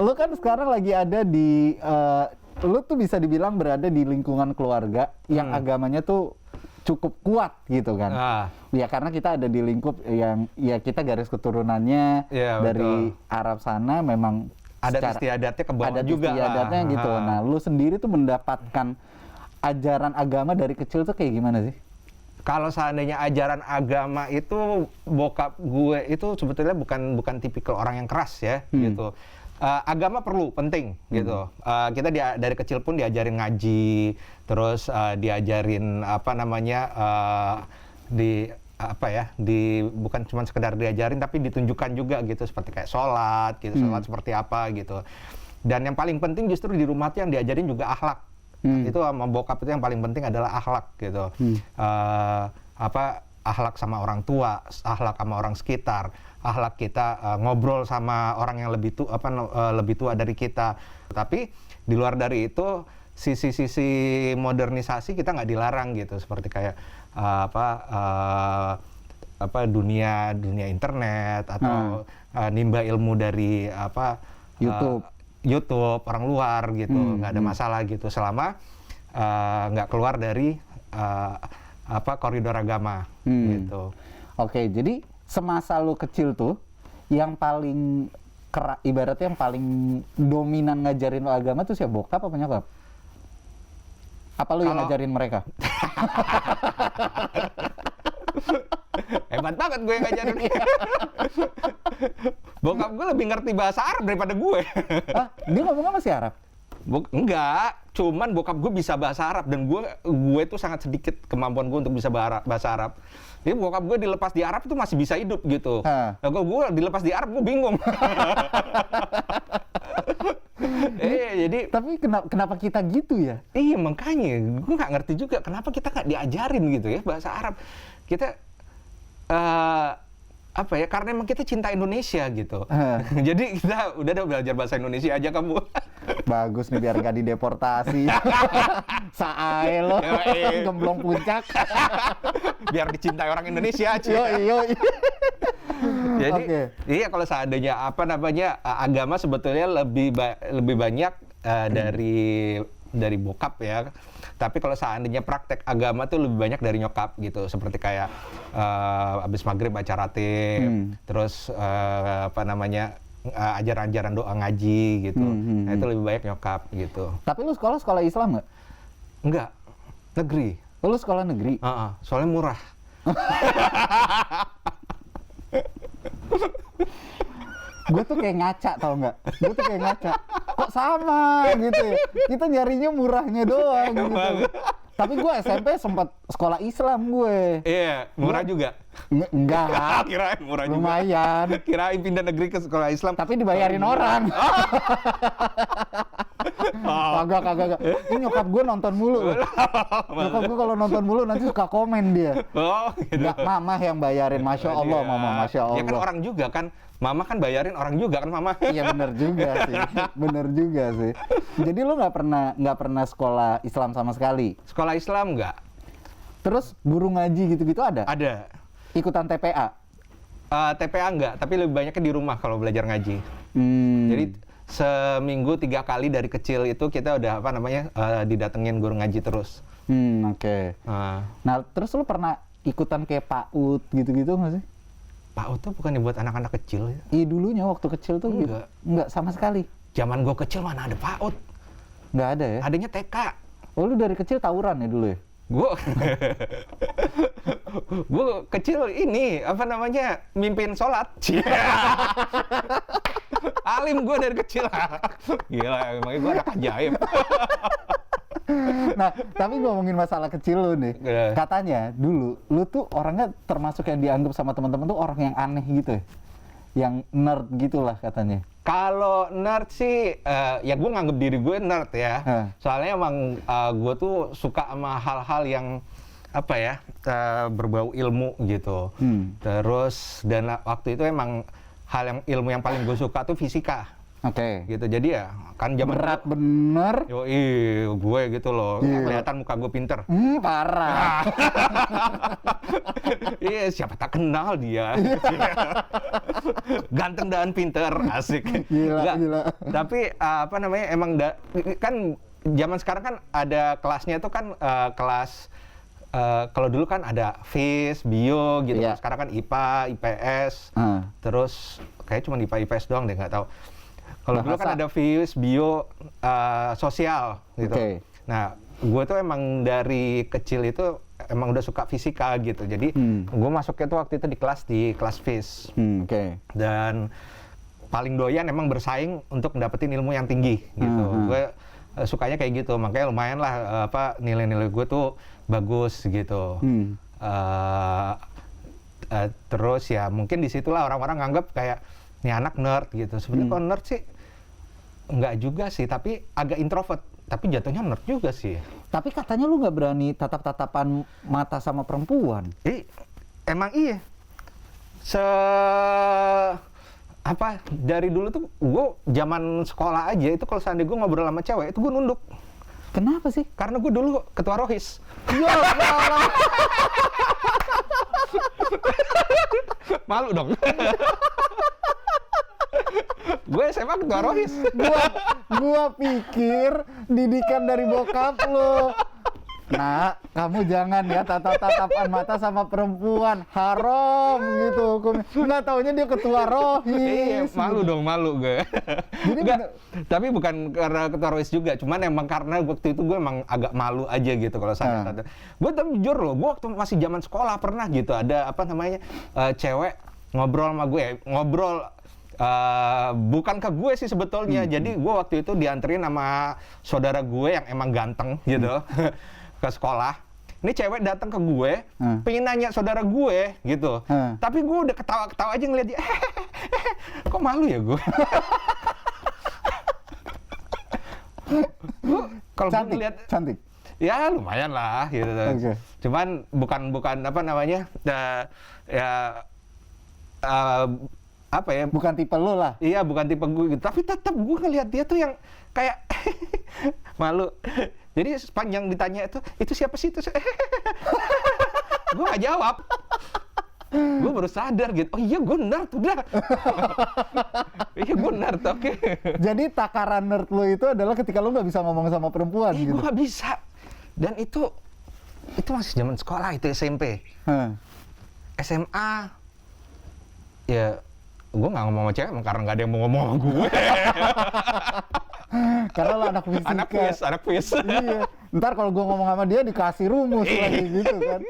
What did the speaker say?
lu kan sekarang lagi ada di lu tuh bisa dibilang berada di lingkungan keluarga yang agamanya tuh cukup kuat gitu kan. Ya karena kita ada di lingkup yang ya kita garis keturunannya dari betul. Arab sana memang adat istiadatnya ke bawah adat juga istiadatnya gitu. Nah, lu sendiri tuh mendapatkan ajaran agama dari kecil tuh kayak gimana sih? Kalau seandainya ajaran agama itu bokap gue itu sebetulnya bukan tipikal orang yang keras ya gitu. Agama perlu, penting gitu. Kita dari kecil pun diajarin ngaji, terus diajarin apa namanya bukan cuma sekedar diajarin tapi ditunjukkan juga gitu seperti kayak sholat gitu, sholat seperti apa gitu. Dan yang paling penting justru di rumah tuh yang diajarin juga akhlak. Itu sama bokap itu yang paling penting adalah akhlak gitu. Akhlak sama orang tua, akhlak sama orang sekitar, akhlak kita ngobrol sama orang yang lebih tua dari kita. Tapi di luar dari itu sisi-sisi modernisasi kita nggak dilarang gitu, seperti kayak dunia internet atau nimba ilmu dari YouTube orang luar gitu, nggak ada masalah gitu selama nggak keluar dari koridor agama gitu. Oke, jadi semasa lu kecil tuh yang paling ibaratnya yang paling dominan ngajarin lu agama tuh siapa, bokap apa nyokap? Apa lu yang ngajarin mereka? Hebat banget gue yang ngajarin. Bokap gue lebih ngerti bahasa Arab daripada gue. Dia ngomongnya masih Arab? Enggak, cuman bokap gue bisa bahasa Arab dan gue tuh sangat sedikit kemampuan gue untuk bisa bahasa Arab. Jadi bokap gue dilepas di Arab itu masih bisa hidup gitu. Nah, gue dilepas di Arab gue bingung. Jadi tapi kenapa kita gitu ya? Iya makanya gue nggak ngerti juga kenapa kita nggak diajarin gitu ya bahasa Arab. Kita karena emang kita cinta Indonesia gitu. Jadi kita udah belajar bahasa Indonesia aja kamu. Bagus nih biar gak dideportasi. Saai lo, gemblong puncak. Biar dicintai orang Indonesia aja. Yoi. Jadi iya kalau seandainya agama sebetulnya lebih banyak dari bokap ya. Tapi kalau seandainya praktek agama tuh lebih banyak dari nyokap gitu. Seperti kayak abis maghrib baca ratib, terus ajaran-ajaran doa ngaji gitu. Nah, itu lebih banyak nyokap gitu. Tapi lu sekolah Islam nggak? Enggak, negeri. Lu sekolah negeri? Soalnya murah. Gue tuh kayak ngaca, tau nggak? Gue tuh kayak ngaca. Kok sama gitu ya? Kita nyarinya murahnya doang gitu. Tapi gue SMP sempat sekolah Islam gue. Iya, murah juga? Enggak. Kirain murah juga. Lumayan. Kirain pindah negeri ke sekolah Islam. Tapi dibayarin orang. Kagak. Ini nyokap gue nonton mulu. Nyokap gue kalau nonton mulu nanti suka komen dia. Gitu. Nggak, mama yang bayarin. Masya Allah, mama. Masya Allah. Ya kan orang juga kan. Mama kan bayarin orang juga kan mama. Iya benar juga sih. Jadi lu nggak pernah sekolah Islam sama sekali? Sekolah Islam nggak. Terus guru ngaji gitu-gitu ada? Ada. Ikutan TPA? TPA nggak, tapi lebih banyaknya di rumah kalau belajar ngaji. Jadi seminggu 3 kali dari kecil itu kita udah didatengin guru ngaji terus. Oke. Nah terus lu pernah ikutan kayak PAUD gitu-gitu nggak sih? PAUD tuh bukan buat anak-anak kecil ya? Iya dulunya waktu kecil tuh enggak sama sekali. Zaman gue kecil mana ada PAUD? Nggak ada ya? Adanya TK. Oh lu dari kecil tawuran ya dulu ya? Gue kecil mimpin sholat. Alim gue dari kecil. Gila, emangnya gue anak ajaib. Nah, tapi ngomongin masalah kecil lu nih. Katanya dulu lu tuh orangnya termasuk yang dianggap sama teman-teman tuh orang yang aneh gitu ya. Yang nerd gitulah katanya. Kalau nerd sih ya gue nganggep diri gue nerd ya. Soalnya emang gue tuh suka sama hal-hal yang berbau ilmu gitu. Terus dan waktu itu emang ilmu yang paling gue suka tuh fisika. Oke. Gitu. Jadi ya kan zaman berat bener. Gue gitu loh. Kelihatan muka gue pinter. Parah. Iya, siapa tak kenal dia. Ganteng dan pinter, asik. Gila. Tapi apa namanya, emang kan zaman sekarang kan ada kelasnya itu kan kelas kalau dulu kan ada FIS, Bio gitu. Sekarang kan IPA, IPS. Terus kayak cuma IPA, IPS doang deh, nggak tahu. Kalau dulu kan ada FIS, Bio, Sosial gitu. Nah, gue tuh emang dari kecil itu emang udah suka fisika gitu. Jadi gue masuknya tuh waktu itu di kelas FIS. Dan paling doyan emang bersaing untuk mendapatkan ilmu yang tinggi gitu. Gue sukanya kayak gitu, makanya lumayan lah nilai-nilai gue tuh bagus gitu. Terus ya mungkin disitulah orang-orang nganggap kayak nih anak nerd gitu. Sebenarnya kalau nerd sih nggak juga sih, tapi agak introvert. Tapi jatuhnya nerd juga sih. Tapi katanya lu nggak berani tatap-tatapan mata sama perempuan. Emang iya. Dari dulu tuh gue zaman sekolah aja itu kalau seandainya gue ngobrol sama cewek itu gue nunduk. Kenapa sih? Karena gue dulu ketua ROHIS. Ya Allah. Malu dong. Gue SMA ketua ROHIS. Gua pikir didikan dari bokap lo. Nah, kamu jangan ya tatap-tatapan mata sama perempuan, haram gitu hukumnya. Nggak taunya dia ketua ROHIS. Malu dong, malu gue. Jadi tapi bukan karena ketua ROHIS juga, cuman emang karena waktu itu gue emang agak malu aja gitu kalau sadar. Gue tapi jujur loh, gue waktu masih zaman sekolah pernah gitu ada cewek ngobrol sama gue, bukan ke gue sih sebetulnya. Jadi gue waktu itu dianterin sama saudara gue yang emang ganteng gitu. Ke sekolah, ini cewek datang ke gue, pengen nanya saudara gue gitu, tapi gue udah ketawa-ketawa aja ngeliat dia, kok malu ya gue? Kalau gue ngeliat cantik, ya lumayan lah gitu. Cuman bukan apa namanya, bukan tipe lo lah. Iya, bukan tipe gue gitu. Tapi tetap gue ngeliat dia tuh yang kayak malu. Jadi sepanjang ditanya itu siapa sih itu? Gue gak jawab. Gue baru sadar gitu. Oh iya, gue nerd udah. Iya, gue nerd, oke. Jadi takaran nerd lo itu adalah ketika lo nggak bisa ngomong sama perempuan gitu. Gue gak bisa. Dan itu masih zaman sekolah, itu SMP. SMA, ya gue nggak ngomong sama cewek karena nggak ada yang mau ngomong sama gue. Karena lo anak fisika. Anak FIS. Iya. Ntar kalau gue ngomong sama dia dikasih rumus lagi gitu kan.